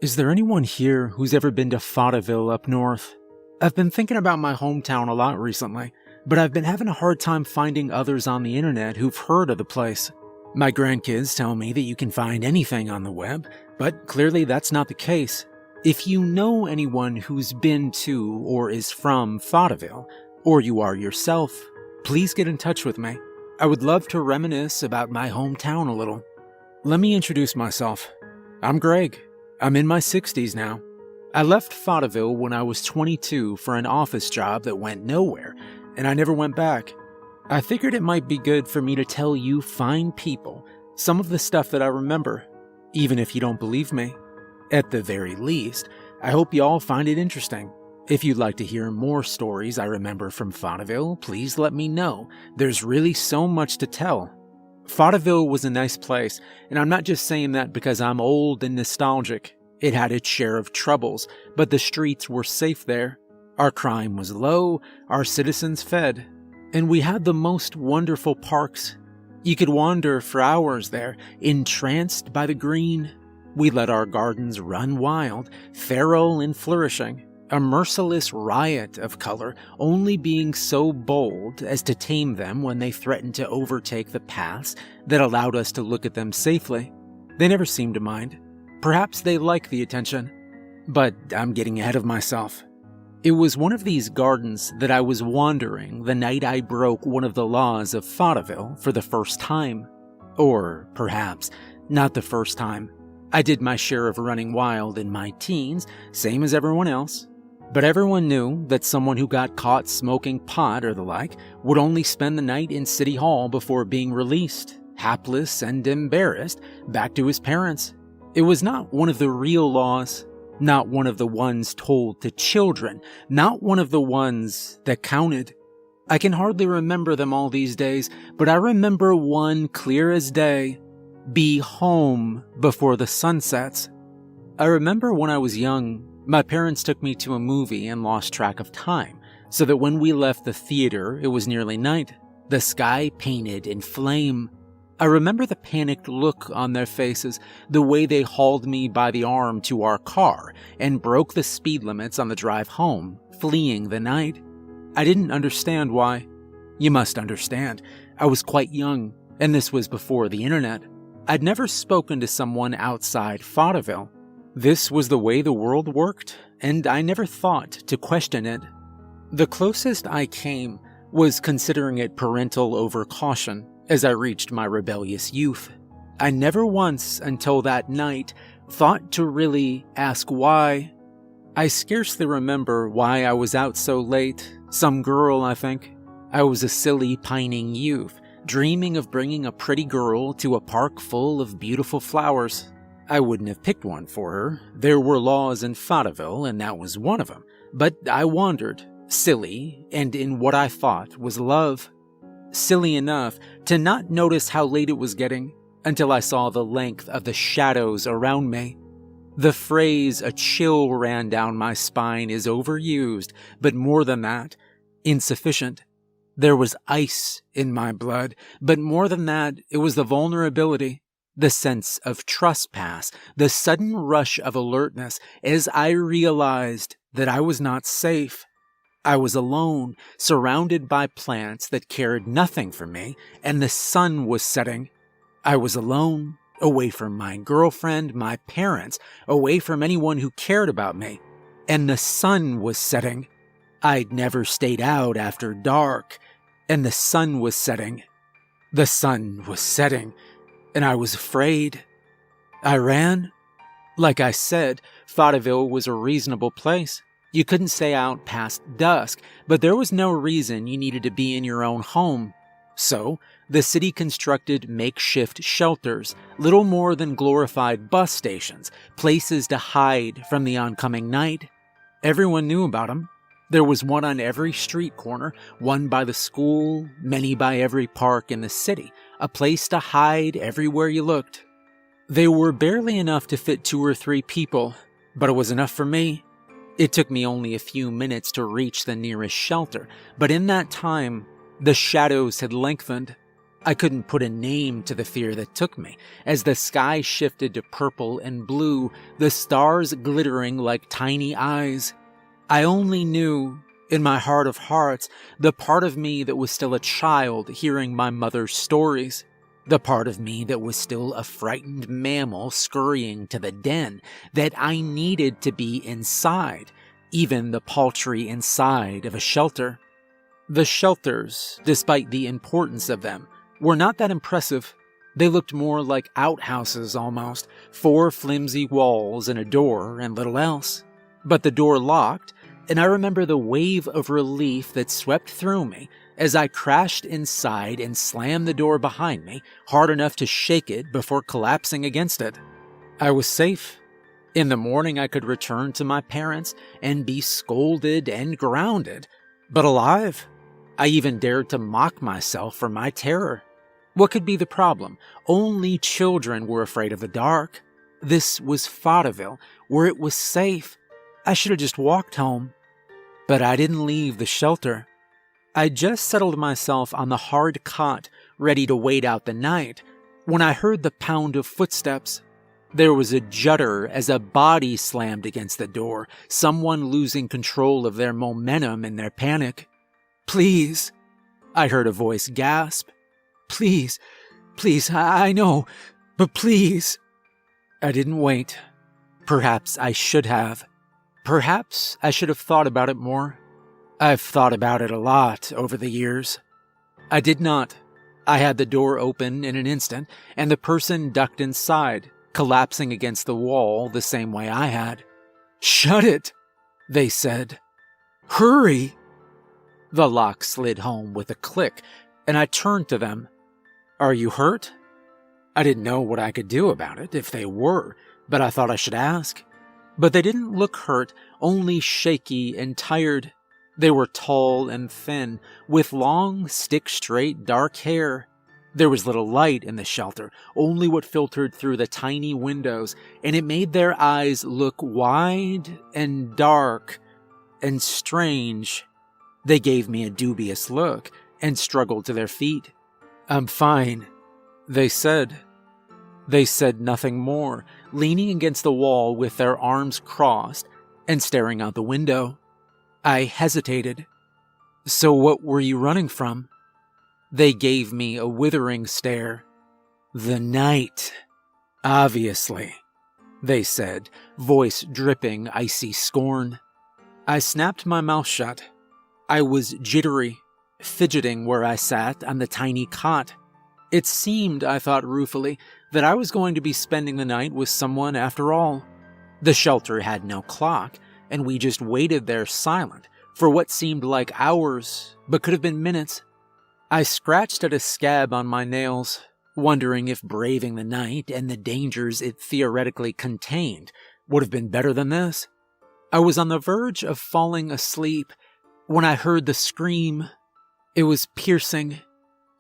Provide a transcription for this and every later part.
Is there anyone here who's ever been to Fonteville up north? I've been thinking about my hometown a lot recently, but I've been having a hard time finding others on the internet who've heard of the place. My grandkids tell me that you can find anything on the web, but clearly that's not the case. If you know anyone who's been to or is from Fonteville, or you are yourself, please get in touch with me. I would love to reminisce about my hometown a little. Let me introduce myself. I'm Greg. I'm in my 60s now. I left Fonteville when I was 22 for an office job that went nowhere, and I never went back. I figured it might be good for me to tell you fine people some of the stuff that I remember, even if you don't believe me. At the very least, I hope you all find it interesting. If you'd like to hear more stories I remember from Fonteville, please let me know. There's really so much to tell. Fonteville was a nice place, and I'm not just saying that because I'm old and nostalgic. It had its share of troubles, but the streets were safe there. Our crime was low, our citizens fed, and we had the most wonderful parks. You could wander for hours there, entranced by the green. We let our gardens run wild, feral and flourishing. A merciless riot of color, only being so bold as to tame them when they threatened to overtake the paths that allowed us to look at them safely. They never seemed to mind. Perhaps they liked the attention. But I'm getting ahead of myself. It was one of these gardens that I was wandering the night I broke one of the laws of Fonteville for the first time. Or perhaps not the first time. I did my share of running wild in my teens, same as everyone else. But everyone knew that someone who got caught smoking pot or the like would only spend the night in City Hall before being released, hapless and embarrassed, back to his parents. It was not one of the real laws, not one of the ones told to children, not one of the ones that counted. I can hardly remember them all these days, but I remember one clear as day. Be home before the sun sets. I remember when I was young, my parents took me to a movie and lost track of time, so that when we left the theater, it was nearly night, the sky painted in flame. I remember the panicked look on their faces, the way they hauled me by the arm to our car and broke the speed limits on the drive home, fleeing the night. I didn't understand why. You must understand, I was quite young, and this was before the internet. I'd never spoken to someone outside Fonteville. This was the way the world worked, and I never thought to question it. The closest I came was considering it parental overcaution as I reached my rebellious youth. I never once, until that night, thought to really ask why. I scarcely remember why I was out so late. Some girl, I think. I was a silly, pining youth, dreaming of bringing a pretty girl to a park full of beautiful flowers. I wouldn't have picked one for her. There were laws in Fonteville, and that was one of them. But I wandered, silly, and in what I thought was love. Silly enough to not notice how late it was getting until I saw the length of the shadows around me. The phrase "a chill ran down my spine" is overused, but more than that, insufficient. There was ice in my blood, but more than that, it was the vulnerability. The sense of trespass, the sudden rush of alertness as I realized that I was not safe. I was alone, surrounded by plants that cared nothing for me, and the sun was setting. I was alone, away from my girlfriend, my parents, away from anyone who cared about me, and the sun was setting. I'd never stayed out after dark, and the sun was setting. The sun was setting. And I was afraid. I ran. Like I said, Fonteville was a reasonable place. You couldn't stay out past dusk, but there was no reason you needed to be in your own home. So, the city constructed makeshift shelters, little more than glorified bus stations, places to hide from the oncoming night. Everyone knew about them. There was one on every street corner, one by the school, many by every park in the city, a place to hide everywhere you looked. They were barely enough to fit 2 or 3 people, but it was enough for me. It took me only a few minutes to reach the nearest shelter, but in that time, the shadows had lengthened. I couldn't put a name to the fear that took me, as the sky shifted to purple and blue, the stars glittering like tiny eyes. I only knew, in my heart of hearts, the part of me that was still a child hearing my mother's stories. The part of me that was still a frightened mammal scurrying to the den, that I needed to be inside, even the paltry inside of a shelter. The shelters, despite the importance of them, were not that impressive. They looked more like outhouses almost, 4 flimsy walls and a door and little else. But the door locked, and I remember the wave of relief that swept through me as I crashed inside and slammed the door behind me hard enough to shake it before collapsing against it. I was safe. In the morning I could return to my parents and be scolded and grounded, but alive. I even dared to mock myself for my terror. What could be the problem? Only children were afraid of the dark. This was Fauteuil, where it was safe. I should have just walked home. But I didn't leave the shelter. I just settled myself on the hard cot, ready to wait out the night, when I heard the pound of footsteps. There was a judder as a body slammed against the door, someone losing control of their momentum in their panic. "Please," I heard a voice gasp. "Please, please, I know, but please." I didn't wait. Perhaps I should have. Perhaps I should have thought about it more. I've thought about it a lot over the years. I did not. I had the door open in an instant, and the person ducked inside, collapsing against the wall the same way I had. "Shut it," they said. "Hurry." The lock slid home with a click, and I turned to them. "Are you hurt?" I didn't know what I could do about it if they were, but I thought I should ask. But they didn't look hurt, only shaky and tired. They were tall and thin, with long, stick-straight dark hair. There was little light in the shelter, only what filtered through the tiny windows, and it made their eyes look wide and dark and strange. They gave me a dubious look and struggled to their feet. "I'm fine," they said. They said nothing more, leaning against the wall with their arms crossed and staring out the window. I hesitated. "So what were you running from?" They gave me a withering stare. "The night, obviously," they said, voice dripping icy scorn. I snapped my mouth shut. I was jittery, fidgeting where I sat on the tiny cot. It seemed, I thought ruefully, that I was going to be spending the night with someone after all. The shelter had no clock, and we just waited there silent for what seemed like hours, but could have been minutes. I scratched at a scab on my nails, wondering if braving the night and the dangers it theoretically contained would have been better than this. I was on the verge of falling asleep when I heard the scream. It was piercing.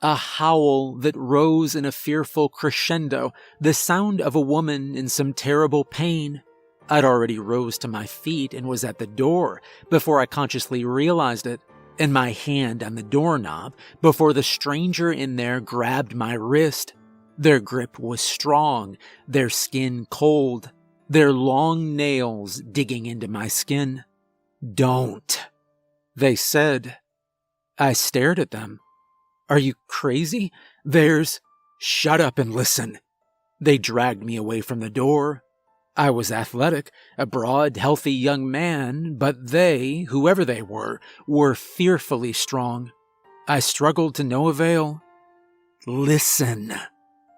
A howl that rose in a fearful crescendo, the sound of a woman in some terrible pain. I'd already rose to my feet and was at the door before I consciously realized it, and my hand on the doorknob before the stranger in there grabbed my wrist. Their grip was strong, their skin cold, their long nails digging into my skin. "Don't," they said. I stared at them. "Are you crazy? Shut up and listen." They dragged me away from the door. I was athletic, a broad, healthy young man, but they, whoever they were fearfully strong. I struggled to no avail. "Listen,"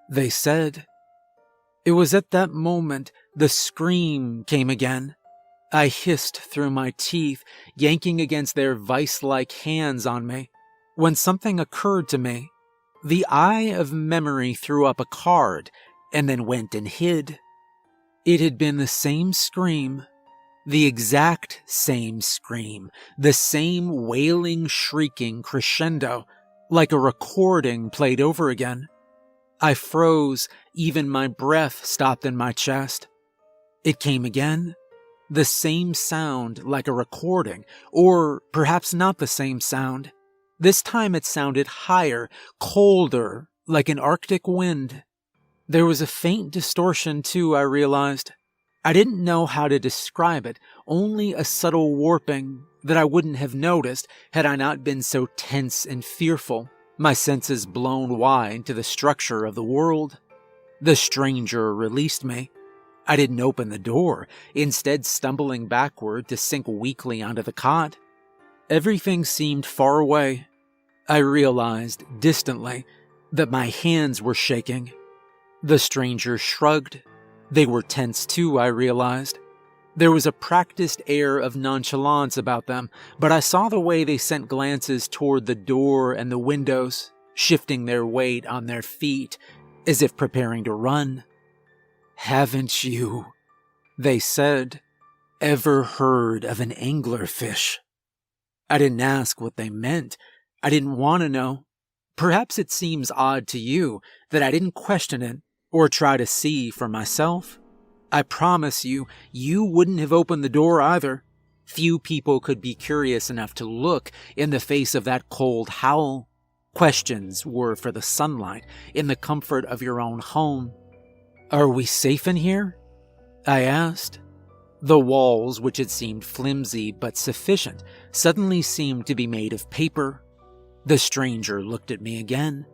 they said. It was at that moment the scream came again. I hissed through my teeth, yanking against their vice-like hands on me, when something occurred to me. The eye of memory threw up a card and then went and hid. It had been the same scream, the exact same scream, the same wailing, shrieking crescendo, like a recording played over again. I froze, even my breath stopped in my chest. It came again. The same sound, like a recording, or perhaps not the same sound. This time it sounded higher, colder, like an Arctic wind. There was a faint distortion, too, I realized. I didn't know how to describe it, only a subtle warping that I wouldn't have noticed had I not been so tense and fearful, my senses blown wide to the structure of the world. The stranger released me. I didn't open the door, instead stumbling backward to sink weakly onto the cot. Everything seemed far away. I realized, distantly, that my hands were shaking. The stranger shrugged. They were tense too, I realized. There was a practiced air of nonchalance about them, but I saw the way they sent glances toward the door and the windows, shifting their weight on their feet, as if preparing to run. "Haven't you," they said, "ever heard of an anglerfish?" I didn't ask what they meant. I didn't want to know. Perhaps it seems odd to you that I didn't question it or try to see for myself. I promise you, you wouldn't have opened the door either. Few people could be curious enough to look in the face of that cold howl. Questions were for the sunlight, in the comfort of your own home. "Are we safe in here?" I asked. The walls, which had seemed flimsy but sufficient, suddenly seemed to be made of paper. The stranger looked at me again.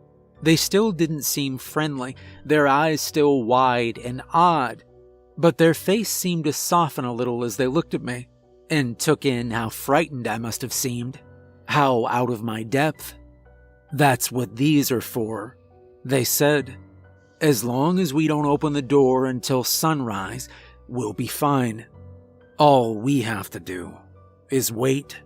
They still didn't seem friendly, their eyes still wide and odd, but their face seemed to soften a little as they looked at me, and took in how frightened I must have seemed, how out of my depth. "That's what these are for," they said. "As long as we don't open the door until sunrise, we'll be fine. All we have to do is wait."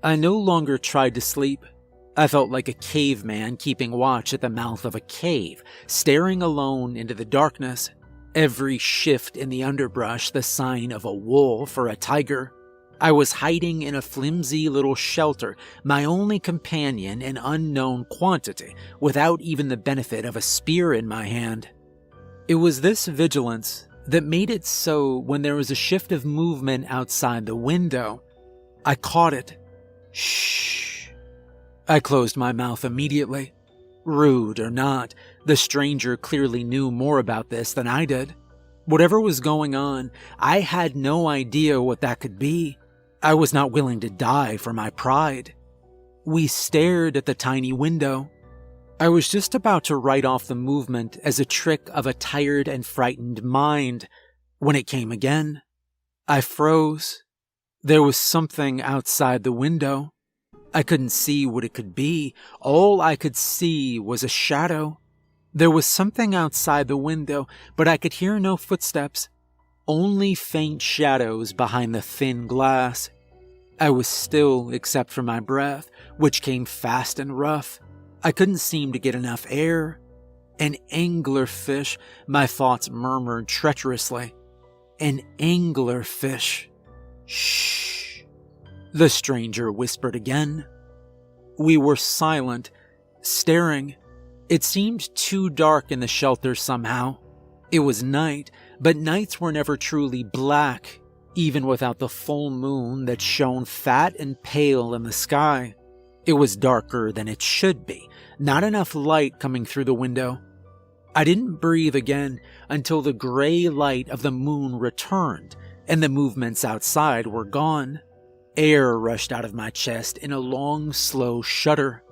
I no longer tried to sleep. I felt like a caveman keeping watch at the mouth of a cave, staring alone into the darkness, every shift in the underbrush the sign of a wolf or a tiger. I was hiding in a flimsy little shelter, my only companion an unknown quantity, without even the benefit of a spear in my hand. It was this vigilance that made it so when there was a shift of movement outside the window, I caught it. "Shh." I closed my mouth immediately. Rude or not, the stranger clearly knew more about this than I did. Whatever was going on, I had no idea what that could be. I was not willing to die for my pride. We stared at the tiny window. I was just about to write off the movement as a trick of a tired and frightened mind when it came again. I froze. There was something outside the window. I couldn't see what it could be. All I could see was a shadow. There was something outside the window, but I could hear no footsteps. Only faint shadows behind the thin glass. I was still except for my breath, which came fast and rough. I couldn't seem to get enough air. An anglerfish, my thoughts murmured treacherously. An anglerfish. Shh. The stranger whispered again. We were silent, staring. It seemed too dark in the shelter somehow. It was night, but nights were never truly black, even without the full moon that shone fat and pale in the sky. It was darker than it should be, not enough light coming through the window. I didn't breathe again until the gray light of the moon returned and the movements outside were gone. Air rushed out of my chest in a long, slow shudder.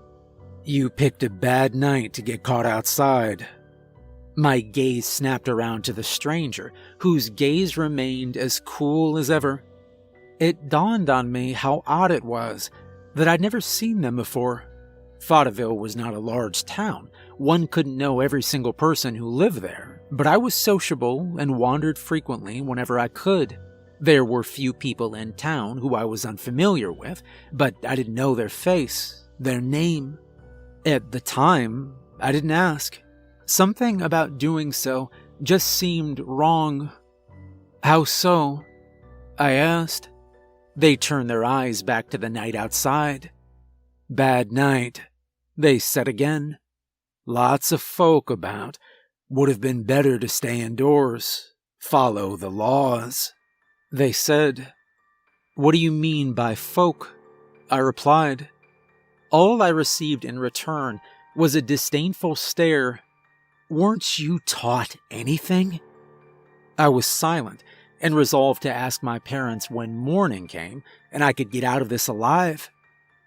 "You picked a bad night to get caught outside." My gaze snapped around to the stranger, whose gaze remained as cool as ever. It dawned on me how odd it was that I'd never seen them before. Fauteuil was not a large town. One couldn't know every single person who lived there, but I was sociable and wandered frequently whenever I could. There were few people in town who I was unfamiliar with, but I didn't know their face, their name. At the time, I didn't ask. Something about doing so just seemed wrong. "How so?" I asked. They turned their eyes back to the night outside. "Bad night," they said again. "Lots of folk about. Would have been better to stay indoors. Follow the laws," they said. "What do you mean by folk?" I replied. All I received in return was a disdainful stare. "Weren't you taught anything?" I was silent and resolved to ask my parents when morning came and I could get out of this alive.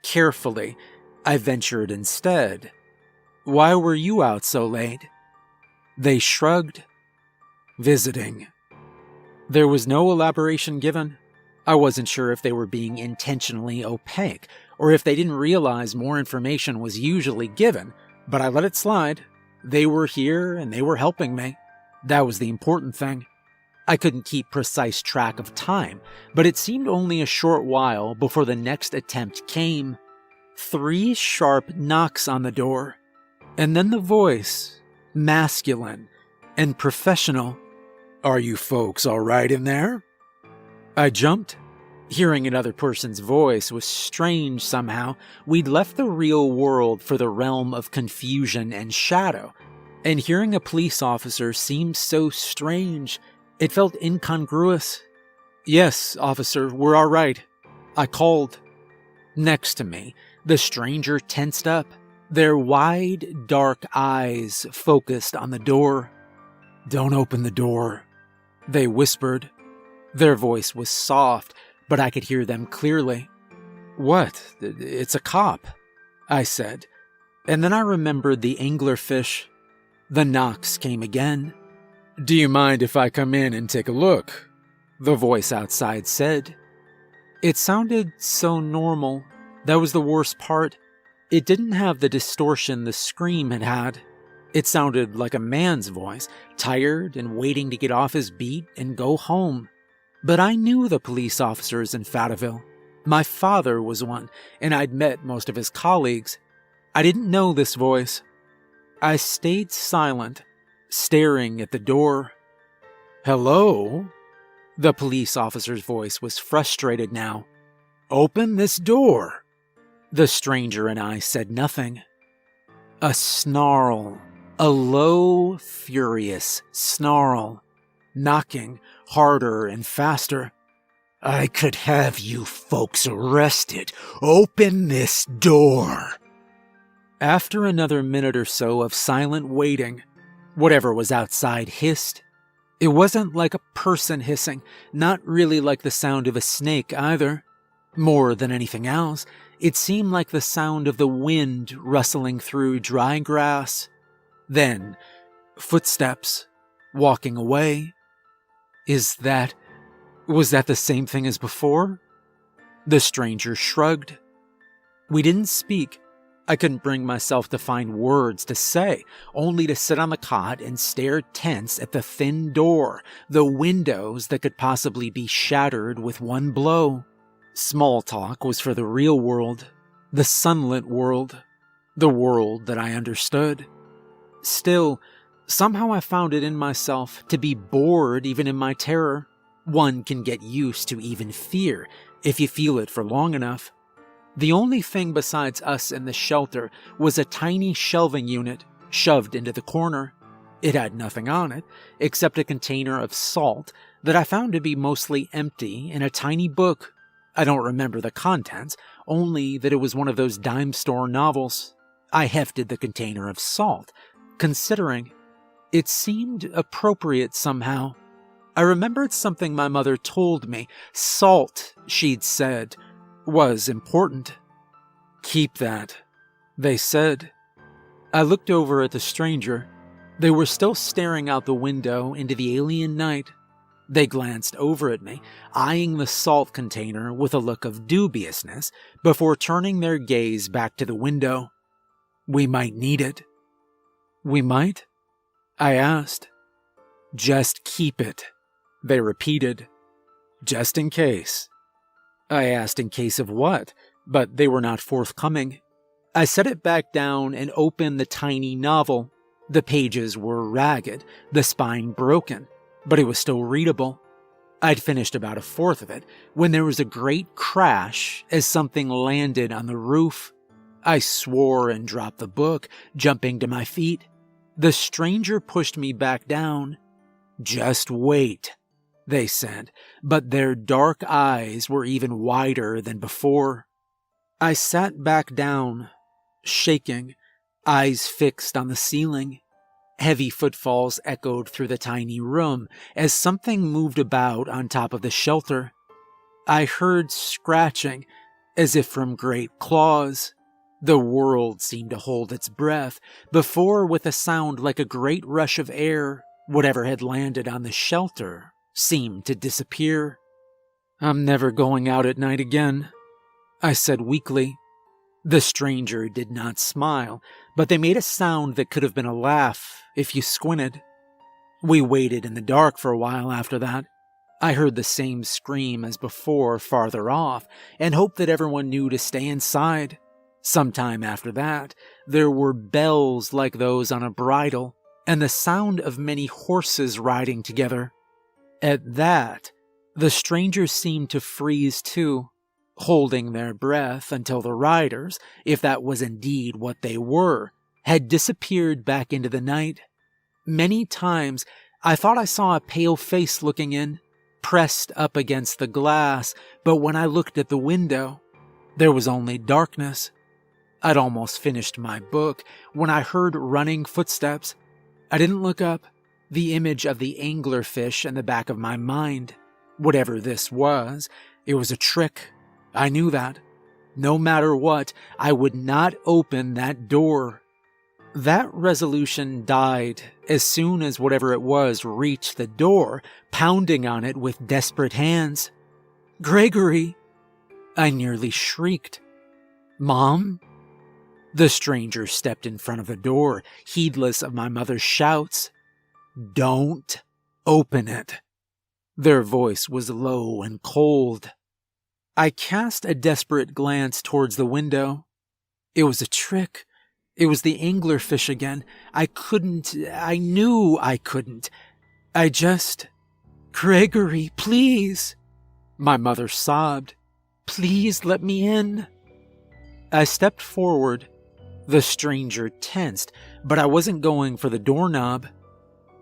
Carefully, I ventured instead. "Why were you out so late?" They shrugged. "Visiting." There was no elaboration given. I wasn't sure if they were being intentionally opaque or if they didn't realize more information was usually given, but I let it slide. They were here and they were helping me. That was the important thing. I couldn't keep precise track of time, but it seemed only a short while before the next attempt came. 3 sharp knocks on the door, and then the voice, masculine and professional. "Are you folks all right in there?" I jumped. Hearing another person's voice was strange somehow. We'd left the real world for the realm of confusion and shadow, and hearing a police officer seemed so strange. It felt incongruous. "Yes, officer, we're all right," I called. Next to me, the stranger tensed up, their wide, dark eyes focused on the door. "Don't open the door," they whispered. Their voice was soft, but I could hear them clearly. "What? It's a cop," I said. And then I remembered the anglerfish. The knocks came again. "Do you mind if I come in and take a look?" the voice outside said. It sounded so normal. That was the worst part. It didn't have the distortion the scream had had. It sounded like a man's voice, tired and waiting to get off his beat and go home. But I knew the police officers in Fayetteville. My father was one, and I'd met most of his colleagues. I didn't know this voice. I stayed silent, staring at the door. "Hello?" The police officer's voice was frustrated now. "Open this door." The stranger and I said nothing. A snarl, a low, furious snarl, knocking harder and faster. "I could have you folks arrested. Open this door." After another minute or so of silent waiting, whatever was outside hissed. It wasn't like a person hissing, not really like the sound of a snake either. More than anything else, it seemed like the sound of the wind rustling through dry grass. Then, footsteps, walking away. Was that the same thing as before? The stranger shrugged. We didn't speak. I couldn't bring myself to find words to say, only to sit on the cot and stare tense at the thin door, the windows that could possibly be shattered with one blow. Small talk was for the real world, the sunlit world, the world that I understood. Still, somehow I found it in myself to be bored even in my terror. One can get used to even fear if you feel it for long enough. The only thing besides us in the shelter was a tiny shelving unit shoved into the corner. It had nothing on it except a container of salt that I found to be mostly empty and a tiny book. I don't remember the contents, only that it was one of those dime store novels. I hefted the container of salt, considering. It seemed appropriate somehow. I remembered something my mother told me. Salt, she'd said, was important. "Keep that," they said. I looked over at the stranger. They were still staring out the window into the alien night. They glanced over at me, eyeing the salt container with a look of dubiousness before turning their gaze back to the window. "We might need it." "We might?" I asked. "Just keep it," they repeated. "Just in case." I asked in case of what, but they were not forthcoming. I set it back down and opened the tiny novel. The pages were ragged, the spine broken, but it was still readable. I'd finished about a fourth of it when there was a great crash as something landed on the roof. I swore and dropped the book, jumping to my feet. The stranger pushed me back down. "Just wait," they said, but their dark eyes were even wider than before. I sat back down, shaking, eyes fixed on the ceiling. Heavy footfalls echoed through the tiny room as something moved about on top of the shelter. I heard scratching, as if from great claws. The world seemed to hold its breath before, with a sound like a great rush of air, whatever had landed on the shelter seemed to disappear. "I'm never going out at night again," I said weakly. The stranger did not smile, but they made a sound that could have been a laugh if you squinted. We waited in the dark for a while after that. I heard the same scream as before farther off and hoped that everyone knew to stay inside. Sometime after that, there were bells like those on a bridle and the sound of many horses riding together. At that, the strangers seemed to freeze too, holding their breath until the riders, if that was indeed what they were, had disappeared back into the night. Many times I thought I saw a pale face looking in, pressed up against the glass, but when I looked at the window, there was only darkness. I'd almost finished my book when I heard running footsteps. I didn't look up. The image of the anglerfish in the back of my mind. Whatever this was, it was a trick. I knew that. No matter what, I would not open that door. That resolution died as soon as whatever it was reached the door, pounding on it with desperate hands. "Gregory!" I nearly shrieked. "Mom?" The stranger stepped in front of the door, heedless of my mother's shouts. "Don't open it." Their voice was low and cold. I cast a desperate glance towards the window. It was a trick. It was the anglerfish again. I knew I couldn't. "Gregory, please!" My mother sobbed. "Please let me in." I stepped forward. The stranger tensed, but I wasn't going for the doorknob.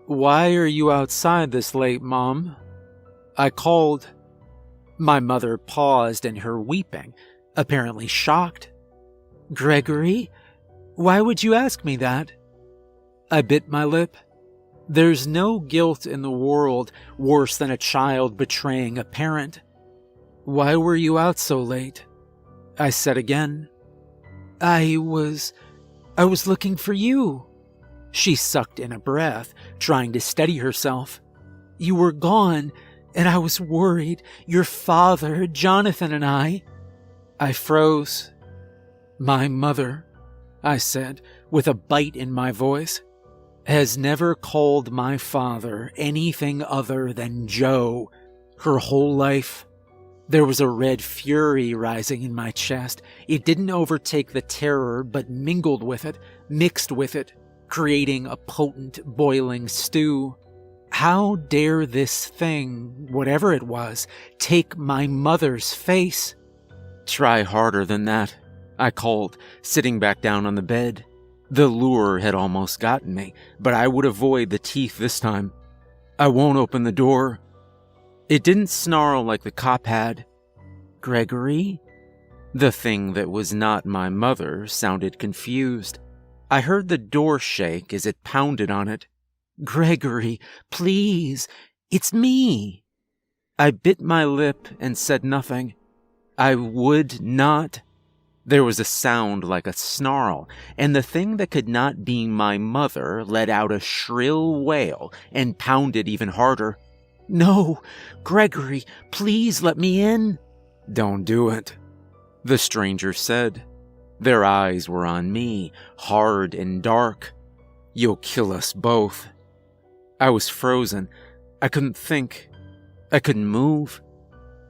"Why are you outside this late, Mom?" I called. My mother paused in her weeping, apparently shocked. "Gregory? Why would you ask me that?" I bit my lip. There's no guilt in the world worse than a child betraying a parent. "Why were you out so late?" I said again. I was looking for you." She sucked in a breath, trying to steady herself. "You were gone, and I was worried. Your father, Jonathan, and I." I froze. "My mother," I said, with a bite in my voice, "has never called my father anything other than Joe her whole life." There was a red fury rising in my chest. It didn't overtake the terror, but mingled with it, mixed with it, creating a potent, boiling stew. How dare this thing, whatever it was, take my mother's face? "Try harder than that," I called, sitting back down on the bed. The lure had almost gotten me, but I would avoid the teeth this time. "I won't open the door." It didn't snarl like the cop had. "Gregory?" The thing that was not my mother sounded confused. I heard the door shake as it pounded on it. "Gregory, please, it's me." I bit my lip and said nothing. I would not. There was a sound like a snarl, and the thing that could not be my mother let out a shrill wail and pounded even harder. "No, Gregory, please let me in." "Don't do it," the stranger said. Their eyes were on me, hard and dark. "You'll kill us both." I was frozen. I couldn't think. I couldn't move.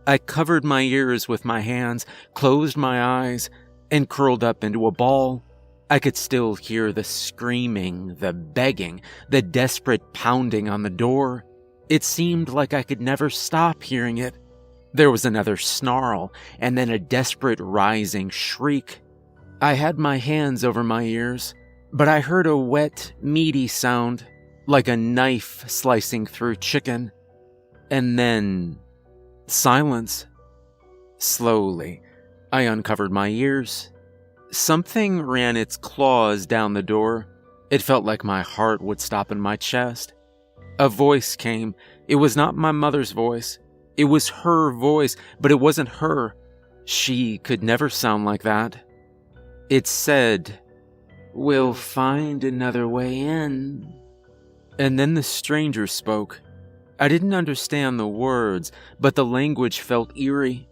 I covered my ears with my hands, closed my eyes, and curled up into a ball. I could still hear the screaming, the begging, the desperate pounding on the door. It seemed like I could never stop hearing it. There was another snarl, and then a desperate rising shriek. I had my hands over my ears, but I heard a wet, meaty sound, like a knife slicing through chicken. And then silence. Slowly, I uncovered my ears. Something ran its claws down the door. It felt like my heart would stop in my chest. A voice came. It was not my mother's voice. It was her voice, but it wasn't her. She could never sound like that. It said, "We'll find another way in." And then the stranger spoke. I didn't understand the words, but the language felt eerie.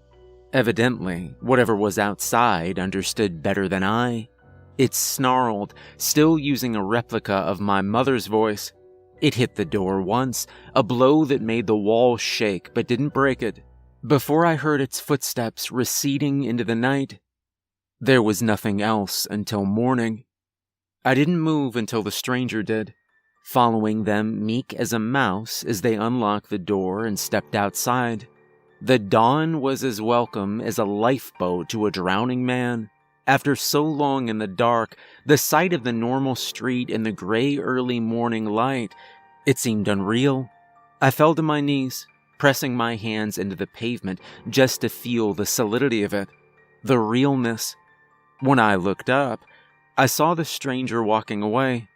Evidently, whatever was outside understood better than I. It snarled, still using a replica of my mother's voice. It hit the door once, a blow that made the wall shake but didn't break it. Before I heard its footsteps receding into the night, there was nothing else until morning. I didn't move until the stranger did, following them meek as a mouse as they unlocked the door and stepped outside. The dawn was as welcome as a lifeboat to a drowning man. After so long in the dark, the sight of the normal street in the gray early morning light, it seemed unreal. I fell to my knees, pressing my hands into the pavement just to feel the solidity of it, the realness. When I looked up, I saw the stranger walking away.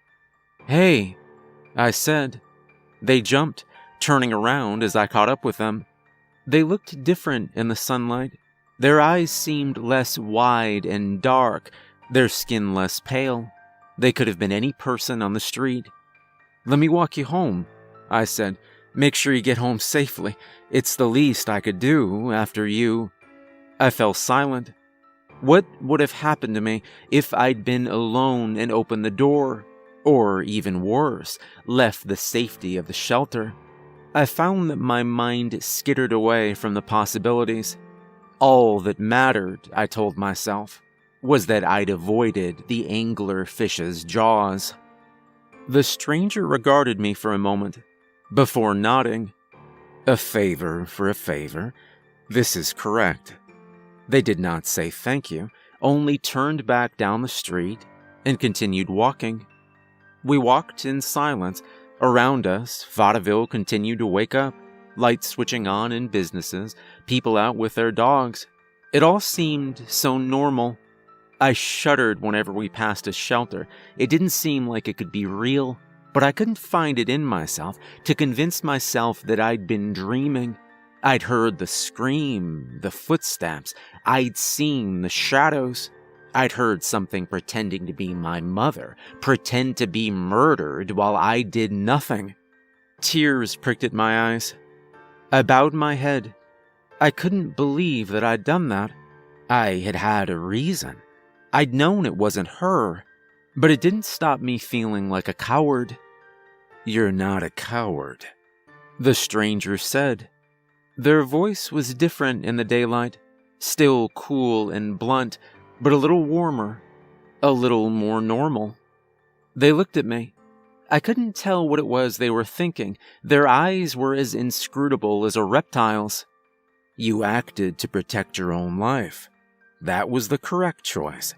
"Hey," I said. They jumped, turning around as I caught up with them. They looked different in the sunlight. Their eyes seemed less wide and dark, their skin less pale. They could have been any person on the street. "Let me walk you home," I said. "Make sure you get home safely. It's the least I could do after you." I fell silent. What would have happened to me if I'd been alone and opened the door? Or, even worse, left the safety of the shelter? I found that my mind skittered away from the possibilities. All that mattered, I told myself, was that I'd avoided the angler fish's jaws. The stranger regarded me for a moment, before nodding. "A favor for a favor. This is correct." They did not say thank you, only turned back down the street and continued walking. We walked in silence. Around us, Vaudeville continued to wake up, lights switching on in businesses, people out with their dogs. It all seemed so normal. I shuddered whenever we passed a shelter. It didn't seem like it could be real, but I couldn't find it in myself to convince myself that I'd been dreaming. I'd heard the scream, the footsteps. I'd seen the shadows. I'd heard something pretending to be my mother, pretend to be murdered while I did nothing. Tears pricked at my eyes. I bowed my head. I couldn't believe that I'd done that. I had had a reason. I'd known it wasn't her, but it didn't stop me feeling like a coward. "You're not a coward," the stranger said. Their voice was different in the daylight, still cool and blunt, but a little warmer, a little more normal. They looked at me. I couldn't tell what it was they were thinking. Their eyes were as inscrutable as a reptile's. "You acted to protect your own life. That was the correct choice.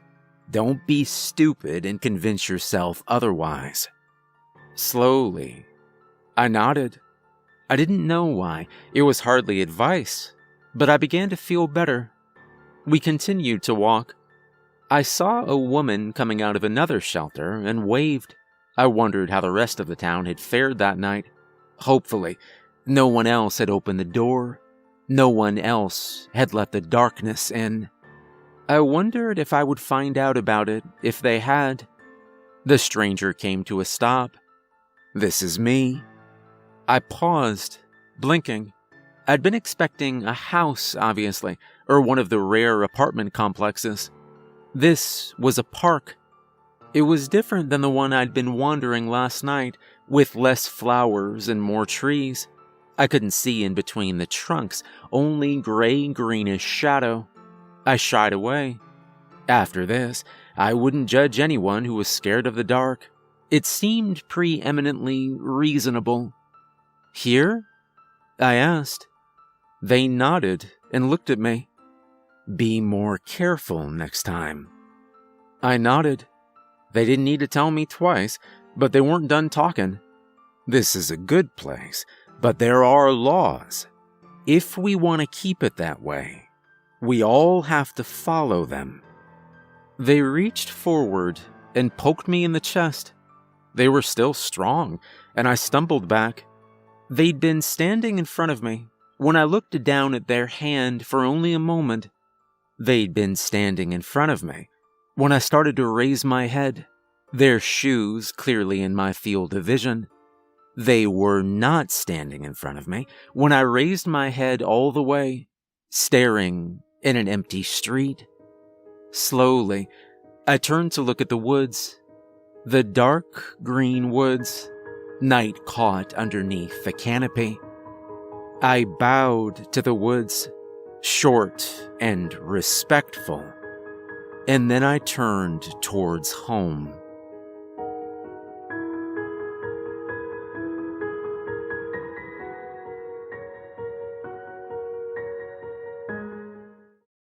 Don't be stupid and convince yourself otherwise." Slowly, I nodded. I didn't know why. It was hardly advice, but I began to feel better. We continued to walk. I saw a woman coming out of another shelter and waved. I wondered how the rest of the town had fared that night. Hopefully, no one else had opened the door. No one else had let the darkness in. I wondered if I would find out about it if they had. The stranger came to a stop. "This is me." I paused, blinking. I'd been expecting a house, obviously, or one of the rare apartment complexes. This was a park. It was different than the one I'd been wandering last night, with less flowers and more trees. I couldn't see in between the trunks, only gray-greenish shadow. I shied away. After this, I wouldn't judge anyone who was scared of the dark. It seemed preeminently reasonable. "Here?" I asked. They nodded and looked at me. "Be more careful next time." I nodded. They didn't need to tell me twice, but they weren't done talking. "This is a good place, but there are laws. If we want to keep it that way, we all have to follow them." They reached forward and poked me in the chest. They were still strong, and I stumbled back. They'd been standing in front of me. When I looked down at their hand for only a moment, they'd been standing in front of me. When I started to raise my head, their shoes clearly in my field of vision, they were not standing in front of me. When I raised my head all the way, staring in an empty street, slowly, I turned to look at the woods. The dark green woods, night caught underneath a canopy. I bowed to the woods, short and respectful, and then I turned towards home.